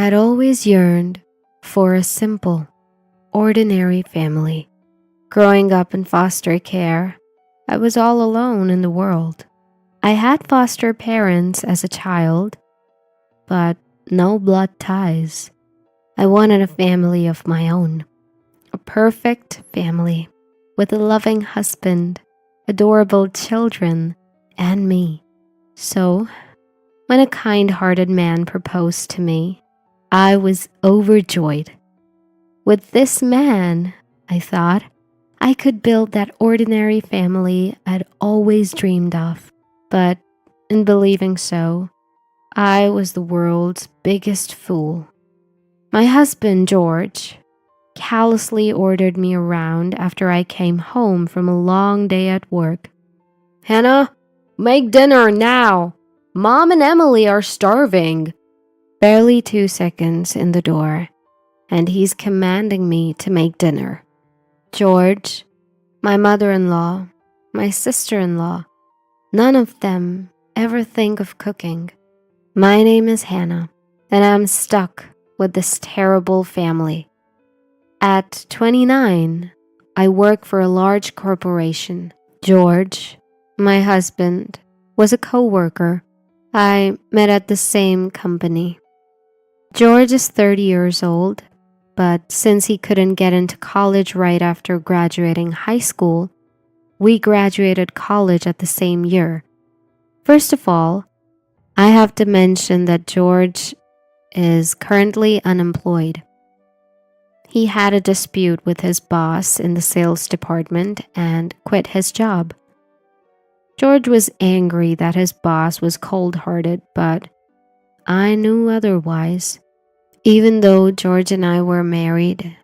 had always yearned for a simple, ordinary family. Growing up in foster care, I was all alone in the world. I had foster parents as a child, but no blood ties. I wanted a family of my own, a perfect family with a loving husband, adorable children, and me. So, when a kind-hearted man proposed to me, I was overjoyed. With this man, I thought, I could build that ordinary family I'd always dreamed of. But in believing so, I was the world's biggest fool. My husband, George, callously ordered me around after I came home from a long day at work. "Hannah, make dinner now! Mom and Emily are starving." Barely 2 seconds in the door, and he's commanding me to make dinner. George, my mother-in-law, my sister-in-law, none of them ever think of cooking. My name is Hannah, and I'm stuck with this terrible family. At 29, I work for a large corporation. George, my husband, was a co-worker. I met at the same company. George is 30 years old, but since he couldn't get into college right after graduating high school, we graduated college at the same year. First of all, I have to mention that George is currently unemployed. He had a dispute with his boss in the sales department and quit his job. George was angry that his boss was cold-hearted, but I knew otherwise. Even though George and I were married,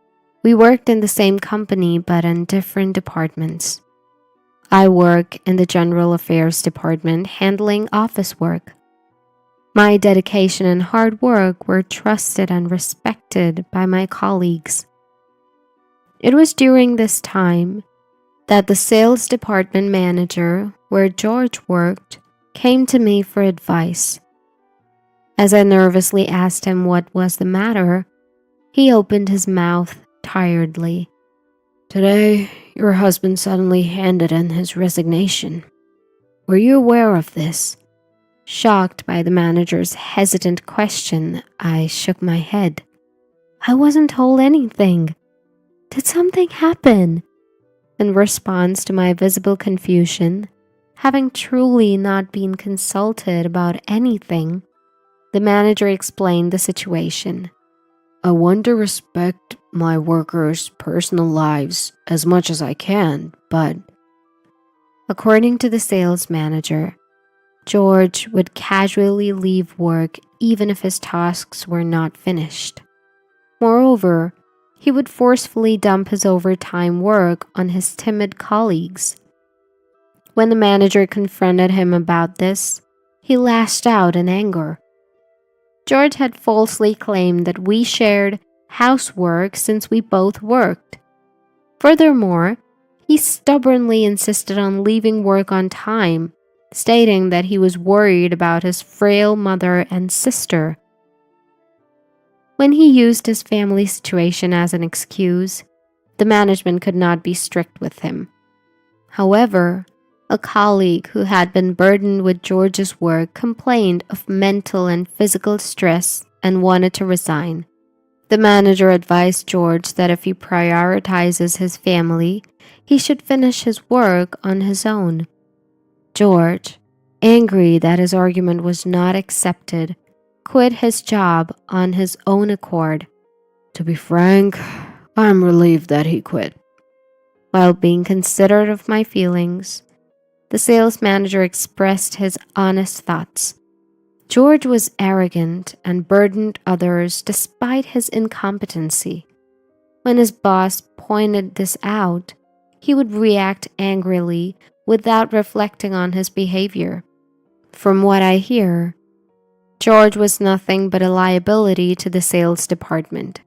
we worked in the same company but in different departments. I work in the general affairs department handling office work. My dedication and hard work were trusted and respected by my colleagues. It was during this time that the sales department manager where George worked came to me for advice. As I nervously asked him what was the matter, he opened his mouth tiredly. "Today, your husband suddenly handed in his resignation. Were you aware of this?" Shocked by the manager's hesitant question, I shook my head. "I wasn't told anything. Did something happen?" In response to my visible confusion, having truly not been consulted about anything, the manager explained the situation. "I want to respect my workers' personal lives as much as I can, but..." According to the sales manager, George would casually leave work even if his tasks were not finished. Moreover, he would forcefully dump his overtime work on his timid colleagues. When the manager confronted him about this, he lashed out in anger. George had falsely claimed that we shared housework since we both worked. Furthermore, he stubbornly insisted on leaving work on time, stating that he was worried about his frail mother and sister. When he used his family situation as an excuse, the management could not be strict with him. However, a colleague who had been burdened with George's work complained of mental and physical stress and wanted to resign. The manager advised George that if he prioritizes his family, he should finish his work on his own. George, angry that his argument was not accepted, quit his job on his own accord. To be frank, I'm relieved that he quit. While being considerate of my feelings, the sales manager expressed his honest thoughts. George was arrogant and burdened others despite his incompetency. When his boss pointed this out, he would react angrily without reflecting on his behavior. From what I hear, George was nothing but a liability to the sales department.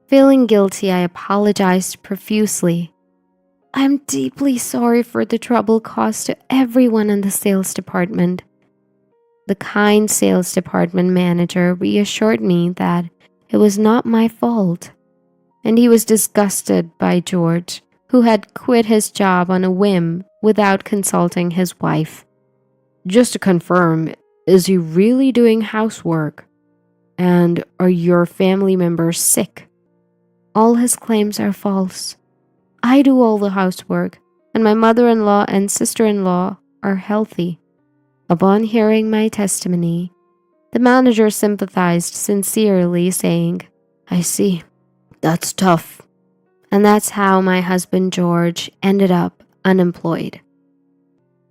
Feeling guilty, I apologized profusely. "I'm deeply sorry for the trouble caused to everyone in the sales department." The kind sales department manager reassured me that It was not my fault. And he was disgusted by George, who had quit his job on a whim without consulting his wife. Just to confirm, is he really doing housework? And are your family members sick? All his claims are false. I do all the housework, and my mother-in-law and sister-in-law are healthy. Upon hearing my testimony, the manager sympathized sincerely, saying, I see, that's tough. And that's how my husband George ended up unemployed.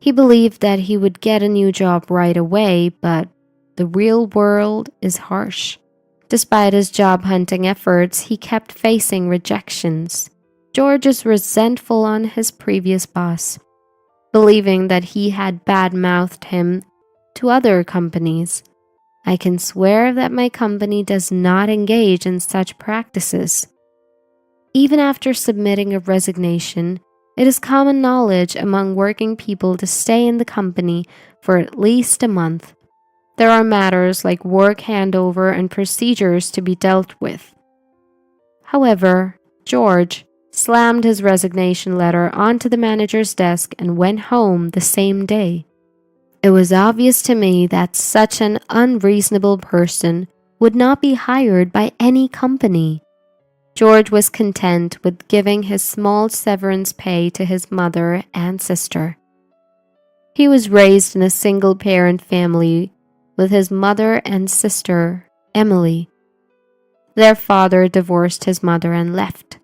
He believed that he would get a new job right away, but the real world is harsh. Despite his job hunting efforts, he kept facing rejections. George is resentful on his previous boss, believing that he had bad-mouthed him to other companies. I can swear that my company does not engage in such practices. Even after submitting a resignation, it is common knowledge among working people to stay in the company for at least a month. There are matters like work handover and procedures to be dealt with. However, George slammed his resignation letter onto the manager's desk and went home the same day. It was obvious to me that such an unreasonable person would not be hired by any company. George was content with giving his small severance pay to his mother and sister. He was raised in a single-parent family with his mother and sister, Emily. Their father divorced his mother and left,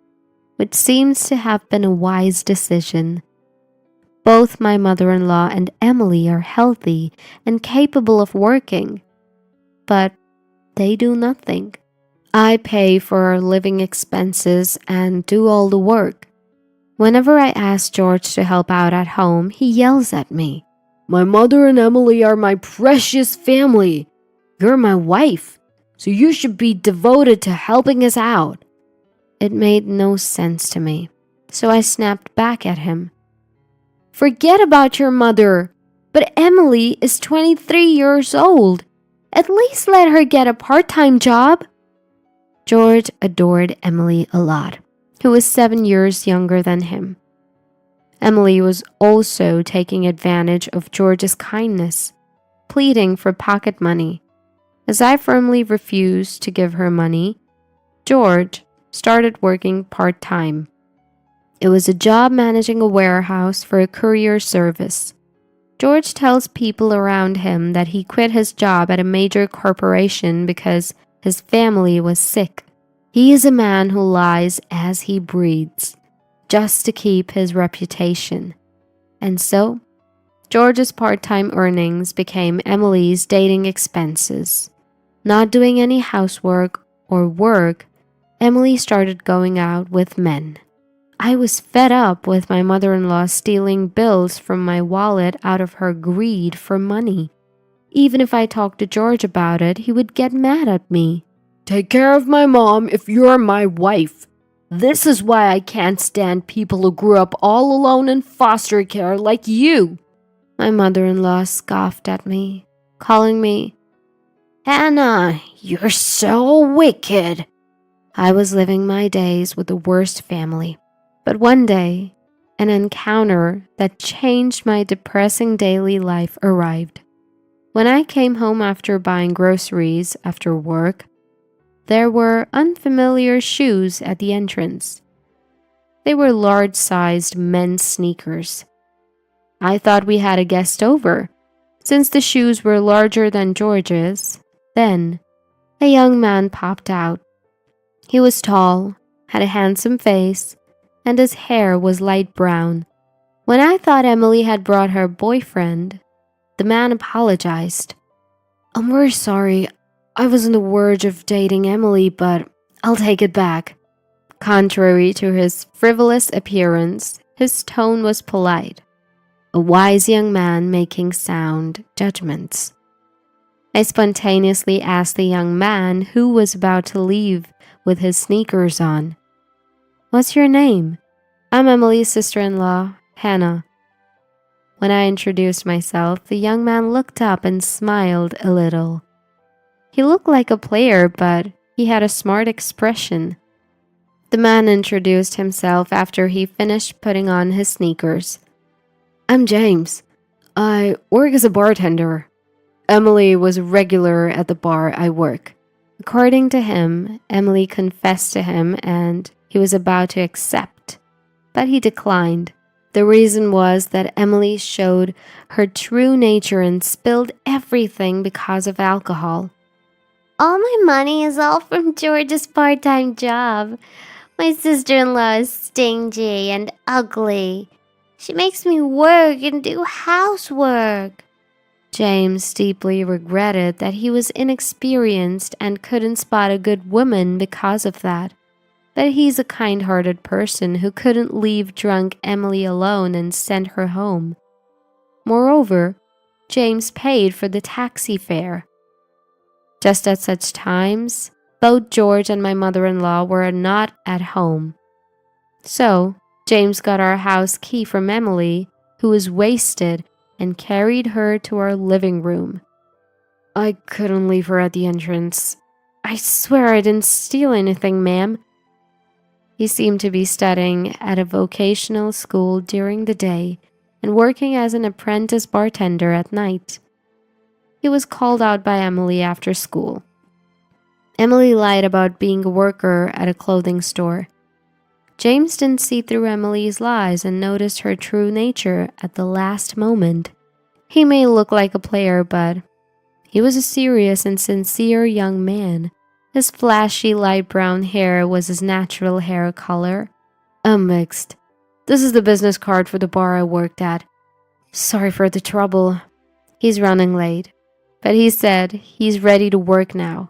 which seems to have been a wise decision. Both my mother-in-law and Emily are healthy and capable of working, but they do nothing. I pay for our living expenses and do all the work. Whenever I ask George to help out at home, he yells at me. My mother and Emily are my precious family. You're my wife, so you should be devoted to helping us out. It made no sense to me, so I snapped back at him. Forget about your mother, but Emily is 23 years old. At least let her get a part-time job. George adored Emily a lot, who was 7 years younger than him. Emily was also taking advantage of George's kindness, pleading for pocket money. As I firmly refused to give her money, George started working part-time. It was a job managing a warehouse for a courier service. George tells people around him that he quit his job at a major corporation because his family was sick. He is a man who lies as he breathes, just to keep his reputation. And so, George's part-time earnings became Emily's dating expenses. Not doing any housework or work, Emily started going out with men. I was fed up with my mother-in-law stealing bills from my wallet out of her greed for money. Even if I talked to George about it, he would get mad at me. Take care of my mom if you're my wife. This is why I can't stand people who grew up all alone in foster care like you. My mother-in-law scoffed at me, calling me, Hannah, you're so wicked. I was living my days with the worst family. But one day, an encounter that changed my depressing daily life arrived. When I came home after buying groceries after work, there were unfamiliar shoes at the entrance. They were large-sized men's sneakers. I thought we had a guest over, since the shoes were larger than George's. Then, a young man popped out. He was tall, had a handsome face, and his hair was light brown. When I thought Emily had brought her boyfriend, the man apologized. I'm very sorry. I was on the verge of dating Emily, but I'll take it back. Contrary to his frivolous appearance, his tone was polite. A wise young man making sound judgments. I spontaneously asked the young man who was about to leave with his sneakers on. What's your name? I'm Emily's sister-in-law, Hannah. When I introduced myself, the young man looked up and smiled a little. He looked like a player, but He had a smart expression. The man introduced himself after he finished putting on his sneakers. "I'm James. I work as a bartender. Emily was a regular at the bar I work." According to him, Emily confessed to him and he was about to accept, but he declined. The reason was that Emily showed her true nature and spilled everything because of alcohol. "All my money is all from George's part-time job. My sister-in-law is stingy and ugly. She makes me work and do housework." James deeply regretted that he was inexperienced and couldn't spot a good woman because of that. But he's a kind-hearted person who couldn't leave drunk Emily alone and send her home. Moreover, James paid for the taxi fare. Just at such times, both George and my mother-in-law were not at home. So, James got our house key from Emily, who was wasted, and carried her to our living room. "I couldn't leave her at the entrance. I swear I didn't steal anything, ma'am." He seemed to be studying at a vocational school during the day and working as an apprentice bartender at night. He was called out by Emily after school. Emily lied about being a worker at a clothing store. James didn't see through Emily's lies and noticed her true nature at the last moment. He may look like a player, but he was a serious and sincere young man. His flashy light brown hair was his natural hair color. "I'm mixed. This is the business card for the bar I worked at. Sorry for the trouble." He's running late, but he said he's ready to work now.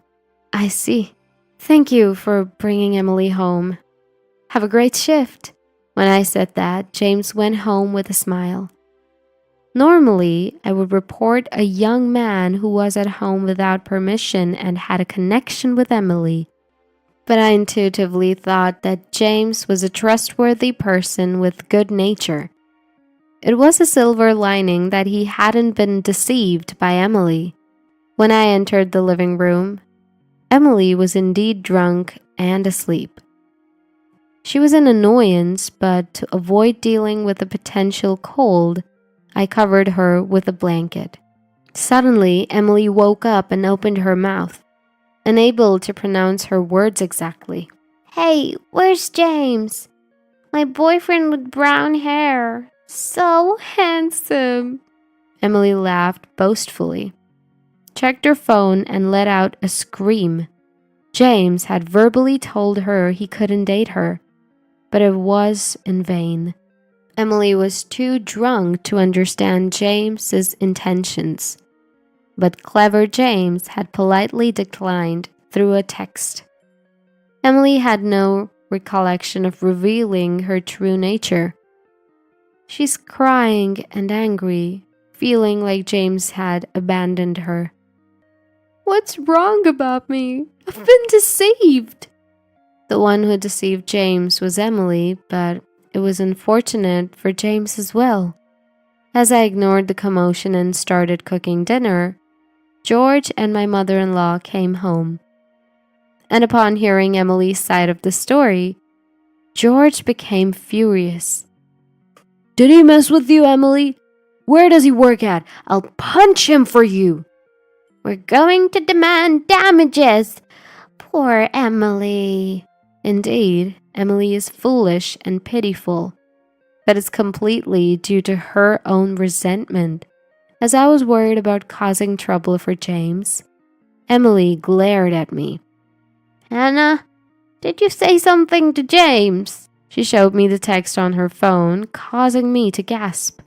"I see. Thank you for bringing Emily home. Have a great shift." When I said that, James went home with a smile. Normally, I would report a young man who was at home without permission and had a connection with Emily, but I intuitively thought that James was a trustworthy person with good nature. It was a silver lining that he hadn't been deceived by Emily. When I entered the living room, Emily was indeed drunk and asleep. She was an annoyance, but to avoid dealing with a potential cold, I covered her with a blanket. Suddenly, Emily woke up and opened her mouth, unable to pronounce her words exactly. "Hey, where's James? My boyfriend with brown hair. So handsome." Emily laughed boastfully, checked her phone, and let out a scream. James had verbally told her he couldn't date her, but it was in vain. Emily was too drunk to understand James's intentions, but clever James had politely declined through a text. Emily had no recollection of revealing her true nature. She's crying and angry, feeling like James had abandoned her. "What's wrong about me? I've been deceived." The one who deceived James was Emily, but it was unfortunate for James as well. As I ignored the commotion and started cooking dinner, George and my mother-in-law came home. And upon hearing Emily's side of the story, George became furious. "Did he mess with you, Emily? Where does he work at? I'll punch him for you." "We're going to demand damages. Poor Emily." Indeed, Emily is foolish and pitiful, but it's completely due to her own resentment. As I was worried about causing trouble for James, Emily glared at me. "Hannah, did you say something to James?" She showed me the text on her phone, causing me to gasp.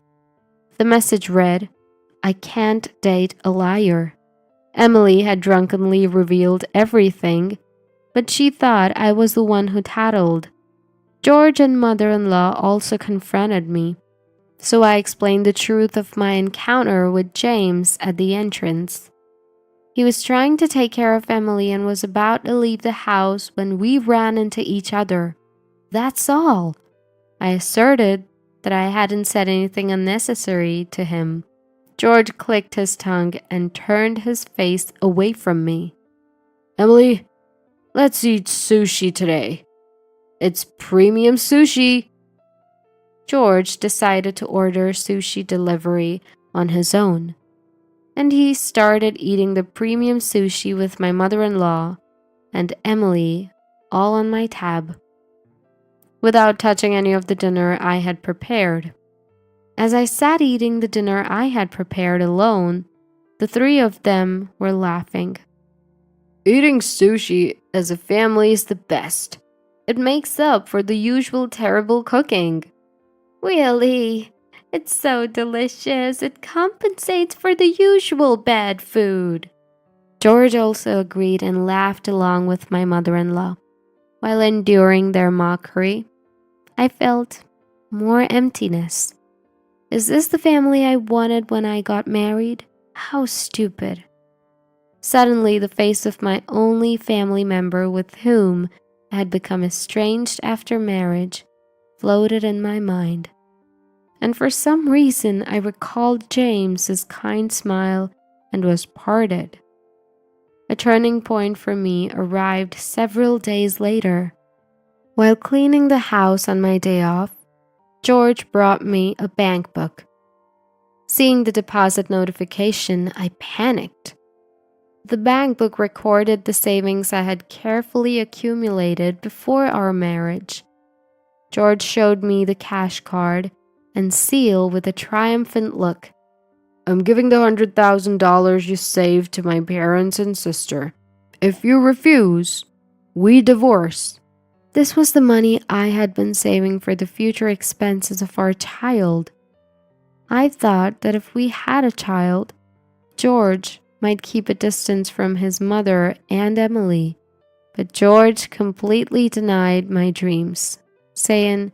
The message read, "I can't date a liar." Emily had drunkenly revealed everything, but she thought I was the one who tattled. George and mother-in-law also confronted me, so I explained the truth of my encounter with James at the entrance. He was trying to take care of Emily and was about to leave the house when we ran into each other. That's all. I asserted that I hadn't said anything unnecessary to him. George clicked his tongue and turned his face away from me. "Emily, Let's eat sushi today. It's premium sushi." George decided to order sushi delivery on his own, and he started eating the premium sushi with my mother-in-law and Emily all on my tab, without touching any of the dinner I had prepared. As I sat eating the dinner I had prepared alone, the three of them were laughing. "Eating sushi as a family is the best. It makes up for the usual terrible cooking." "Really? It's so delicious. It compensates for the usual bad food." George also agreed and laughed along with my mother-in-law. While enduring their mockery, I felt more emptiness. Is this the family I wanted when I got married? How stupid. Suddenly, the face of my only family member with whom I had become estranged after marriage floated in my mind. And for some reason, I recalled James's kind smile and was parted. A turning point for me arrived several days later. While cleaning the house on my day off, George brought me a bank book. Seeing the deposit notification, I panicked. The bank book recorded the savings I had carefully accumulated before our marriage. George showed me the cash card and seal with a triumphant look. "I'm giving the $100,000 you saved to my parents and sister. If you refuse, we divorce." This was the money I had been saving for the future expenses of our child. I thought that if we had a child, George might keep a distance from his mother and Emily, but George completely denied my dreams, saying,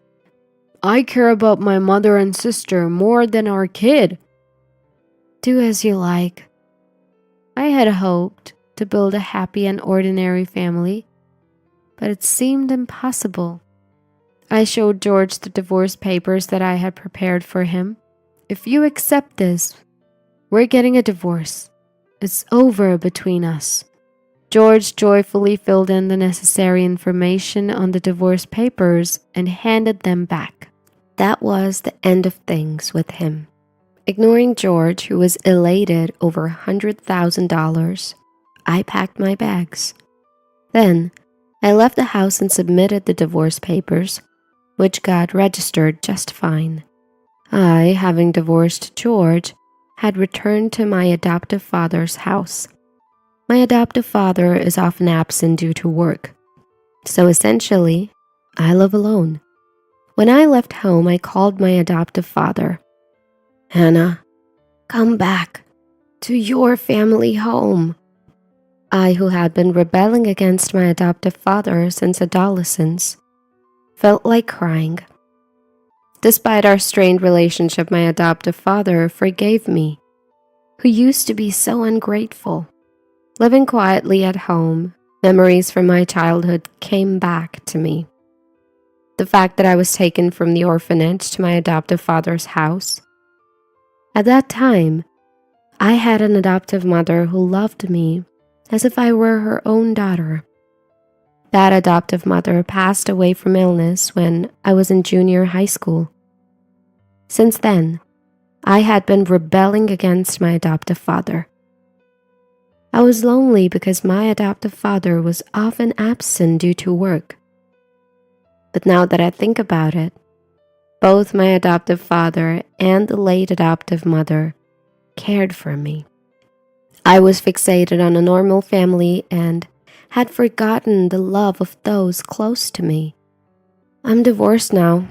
"I care about my mother and sister more than our kid." "Do as you like." I had hoped to build a happy and ordinary family, but it seemed impossible. I showed George the divorce papers that I had prepared for him. "If you accept this, we're getting a divorce. It's over between us." George joyfully filled in the necessary information on the divorce papers and handed them back. That was the end of things with him. Ignoring George, who was elated over $100,000, I packed my bags. Then, I left the house and submitted the divorce papers, which got registered just fine. I, having divorced George, had returned to my adoptive father's house. My adoptive father is often absent due to work, so essentially, I live alone. When I left home, I called my adoptive father. "Hannah, come back to your family home." I, who had been rebelling against my adoptive father since adolescence, felt like crying. Despite our strained relationship, my adoptive father forgave me, who used to be so ungrateful. Living quietly at home, memories from my childhood came back to me. The fact that I was taken from the orphanage to my adoptive father's house. At that time, I had an adoptive mother who loved me as if I were her own daughter. That adoptive mother passed away from illness when I was in junior high school. Since then, I had been rebelling against my adoptive father. I was lonely because my adoptive father was often absent due to work. But now that I think about it, both my adoptive father and the late adoptive mother cared for me. I was fixated on a normal family and had forgotten the love of those close to me. I'm divorced now.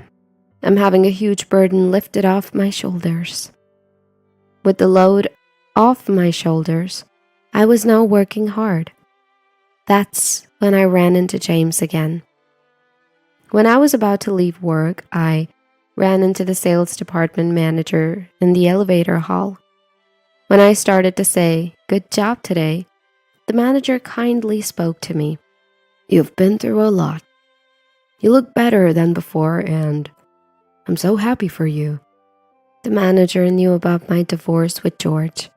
I'm having a huge burden lifted off my shoulders. With the load off my shoulders, I was now working hard. That's when I ran into James again. When I was about to leave work, I ran into the sales department manager in the elevator hall. When I started to say, "Good job today," the manager kindly spoke to me. "You've been through a lot. You look better than before, and I'm so happy for you." The manager knew about my divorce with George.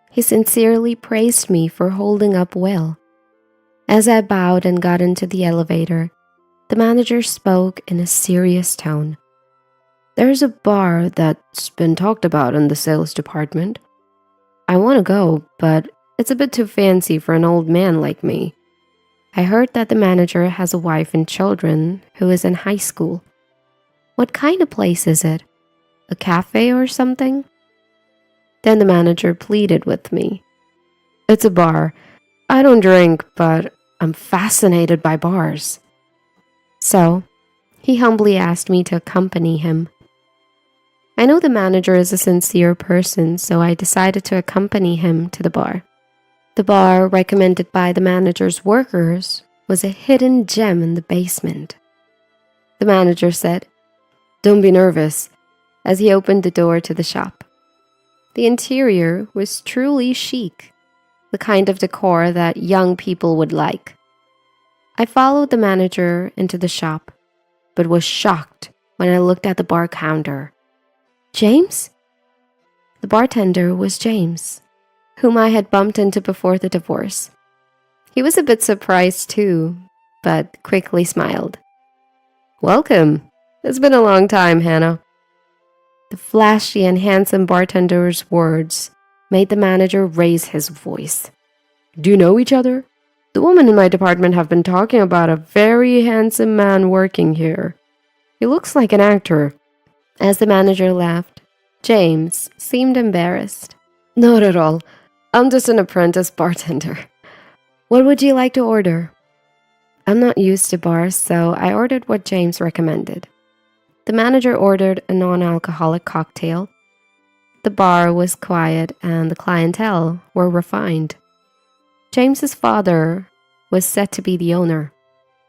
He sincerely praised me for holding up well. As I bowed and got into the elevator, the manager spoke in a serious tone. There's a bar that's been talked about in the sales department. I want to go, but it's a bit too fancy for an old man like me. I heard that the manager has a wife and children who is in high school. What kind of place is it? A cafe or something? Then the manager pleaded with me. It's a bar. I don't drink, but I'm fascinated by bars. So, he humbly asked me to accompany him. I know the manager is a sincere person, so I decided to accompany him to the bar. The bar, recommended by the manager's workers, was a hidden gem in the basement. The manager said, "Don't be nervous," as he opened the door to the shop. The interior was truly chic, the kind of decor that young people would like. I followed the manager into the shop, but was shocked when I looked at the bar counter. James? The bartender was James, whom I had bumped into before the divorce. He was a bit surprised too, but quickly smiled. "Welcome. It's been a long time, Hannah." The flashy and handsome bartender's words made the manager raise his voice. "Do you know each other? The women in my department have been talking about a very handsome man working here. He looks like an actor." As the manager laughed, James seemed embarrassed. "Not at all. I'm just an apprentice bartender." "What would you like to order?" I'm not used to bars, so I ordered what James recommended. The manager ordered a non-alcoholic cocktail. The bar was quiet and the clientele were refined. James's father was set to be the owner.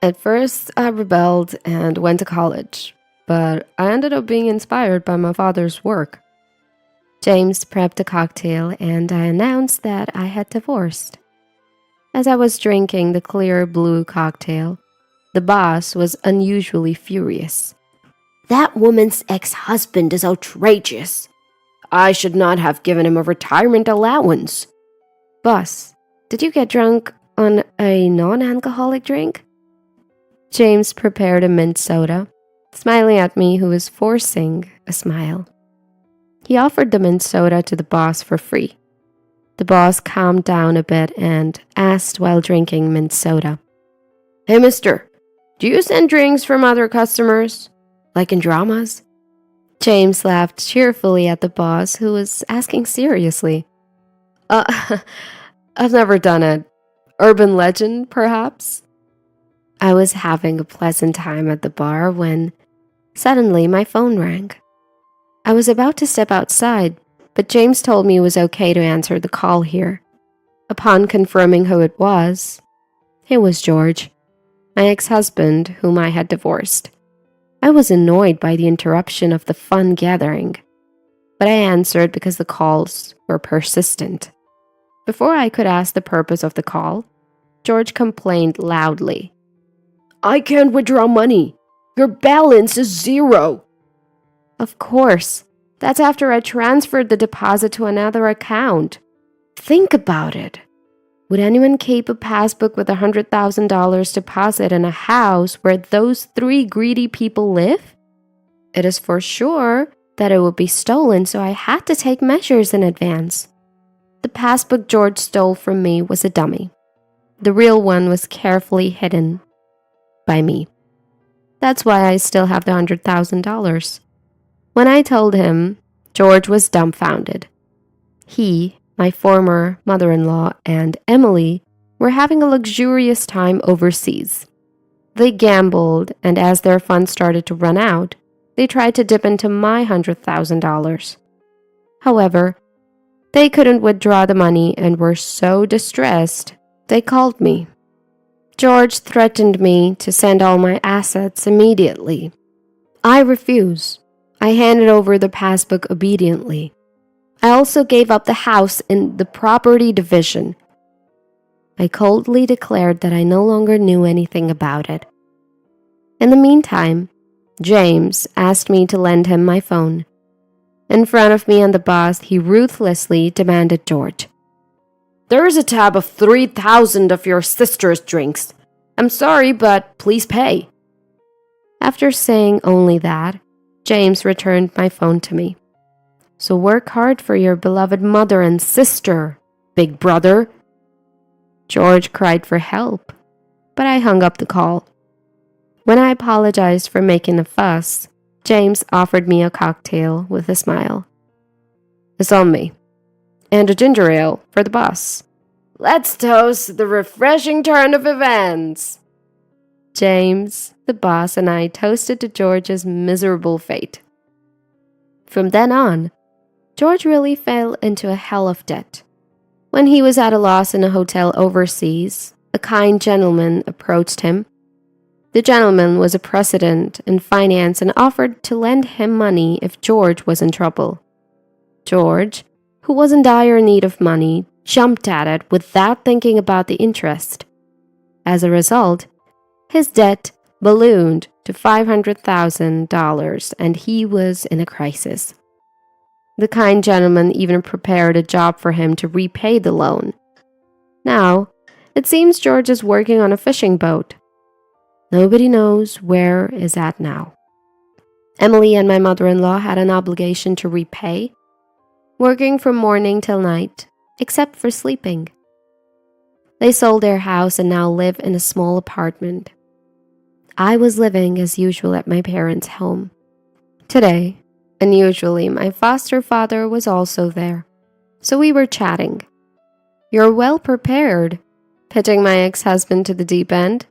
At first, I rebelled and went to college, but I ended up being inspired by my father's work. James prepped a cocktail and I announced that I had divorced. As I was drinking the clear blue cocktail, the boss was unusually furious. "That woman's ex-husband is outrageous. I should not have given him a retirement allowance." "Boss, did you get drunk on a non-alcoholic drink?" James prepared a mint soda, smiling at me who was forcing a smile. He offered the mint soda to the boss for free. The boss calmed down a bit and asked while drinking mint soda. "Hey, mister, do you send drinks from other customers? Like in dramas?" James laughed cheerfully at the boss who was asking seriously. I've never done it. Urban legend, perhaps?" I was having a pleasant time at the bar when suddenly my phone rang. I was about to step outside, but James told me it was okay to answer the call here. Upon confirming who it was George, my ex-husband whom I had divorced. I was annoyed by the interruption of the fun gathering, but I answered because the calls were persistent. Before I could ask the purpose of the call, George complained loudly. "I can't withdraw money. Your balance is 0. Of course, that's after I transferred the deposit to another account. Think about it. Would anyone keep a passbook with $100,000 deposit in a house where those 3 greedy people live? It is for sure that it would be stolen, so I had to take measures in advance. The passbook George stole from me was a dummy. The real one was carefully hidden by me. That's why I still have the $100,000. When I told him, George was dumbfounded. He, my former mother-in-law, and Emily were having a luxurious time overseas. They gambled, and as their funds started to run out, they tried to dip into my $100,000. However, they couldn't withdraw the money and were so distressed, they called me. George threatened me to send all my assets immediately. I refused. I handed over the passbook obediently. I also gave up the house in the property division. I coldly declared that I no longer knew anything about it. In the meantime, James asked me to lend him my phone. In front of me and the boss, he ruthlessly demanded George. There is a tab of 3,000 of your sister's drinks. I'm sorry, but please pay." After saying only that, James returned my phone to me. "So work hard for your beloved mother and sister, big brother." George cried for help, but I hung up the call. When I apologized for making a fuss, James offered me a cocktail with a smile. "It's on me. And a ginger ale for the boss. Let's toast the refreshing turn of events." James, the boss, and I toasted to George's miserable fate. From then on, George really fell into a hell of debt. When he was at a loss in a hotel overseas, a kind gentleman approached him. The gentleman was a president in finance and offered to lend him money if George was in trouble. George, who was in dire need of money, jumped at it without thinking about the interest. As a result, his debt ballooned to $500,000 and he was in a crisis. The kind gentleman even prepared a job for him to repay the loan. Now, it seems George is working on a fishing boat. Nobody knows where is at now. Emily and my mother-in-law had an obligation to repay, working from morning till night, except for sleeping. They sold their house and now live in a small apartment. I was living as usual at my parents' home. Today, unusually, my foster father was also there, so we were chatting. "You're well prepared," pitching my ex-husband to the deep end.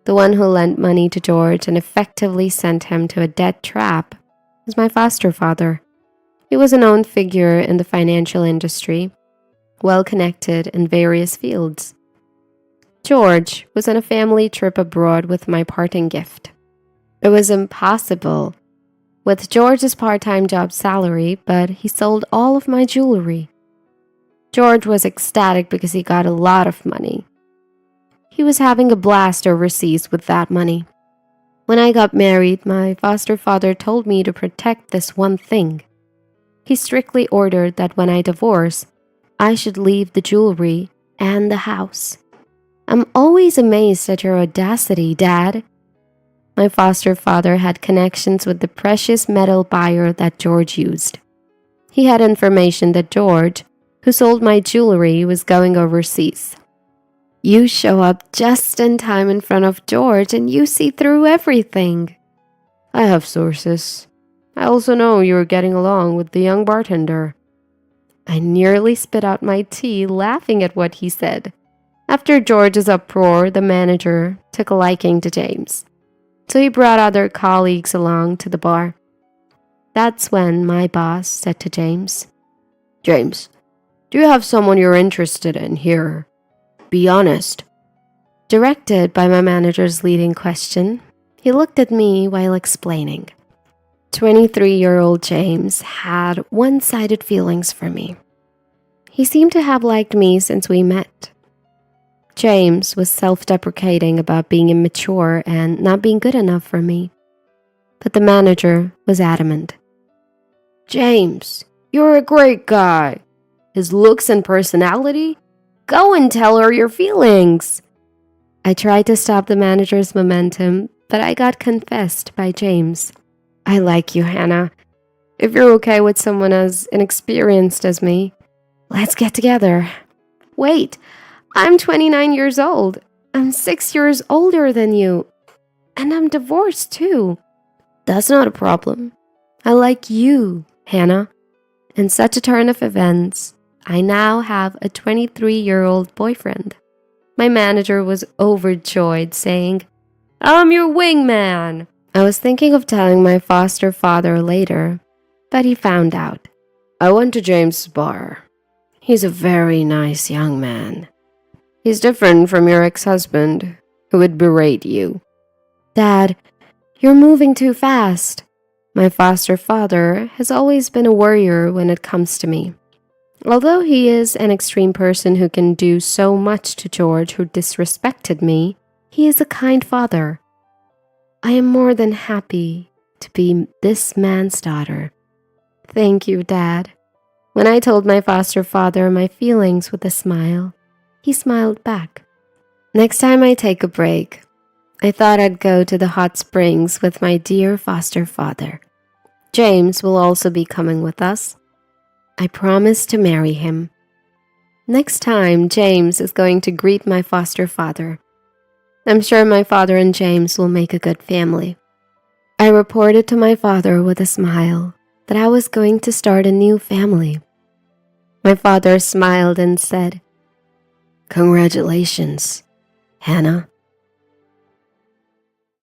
The one who lent money to George and effectively sent him to a debt trap was my foster father. He was a known figure in the financial industry, well connected in various fields. George was on a family trip abroad with my parting gift. It was impossible with George's part-time job salary, but he sold all of my jewelry. George was ecstatic because he got a lot of money. He was having a blast overseas with that money. When I got married, my foster father told me to protect this one thing. He strictly ordered that when I divorce, I should leave the jewelry and the house. I'm always amazed at your audacity, Dad. My foster father had connections with the precious metal buyer that George used. He had information that George, who sold my jewelry, was going overseas. You show up just in time in front of George and you see through everything. I have sources. I also know you are getting along with the young bartender. I nearly spit out my tea laughing at what he said. After George's uproar, the manager took a liking to James, so he brought other colleagues along to the bar. That's when my boss said to James, "James, do you have someone you're interested in here? Be honest." Directed by my manager's leading question, he looked at me while explaining. 23-year-old James had one-sided feelings for me. He seemed to have liked me since we met. James was self-deprecating about being immature and not being good enough for me. But the manager was adamant. "James, you're a great guy. His looks and personality? Go and tell her your feelings." I tried to stop the manager's momentum, but I got confessed by James. "I like you, Hannah. If you're okay with someone as inexperienced as me, let's get together." "Wait, I'm 29 years old. I'm 6 years older than you. And I'm divorced too." "That's not a problem. I like you, Hannah." In such a turn of events, I now have a 23-year-old boyfriend. My manager was overjoyed, saying, "I'm your wingman." I was thinking of telling my foster father later, but he found out. "I went to James' bar. He's a very nice young man. He's different from your ex-husband, who would berate you." "Dad, you're moving too fast." My foster father has always been a worrier when it comes to me. Although he is an extreme person who can do so much to George, who disrespected me, he is a kind father. I am more than happy to be this man's daughter. Thank you, Dad. When I told my foster father my feelings with a smile, he smiled back. Next time I take a break, I thought I'd go to the hot springs with my dear foster father. James will also be coming with us. I promised to marry him. Next time, James is going to greet my foster father. I'm sure my father and James will make a good family. I reported to my father with a smile that I was going to start a new family. My father smiled and said, "Congratulations, Hannah."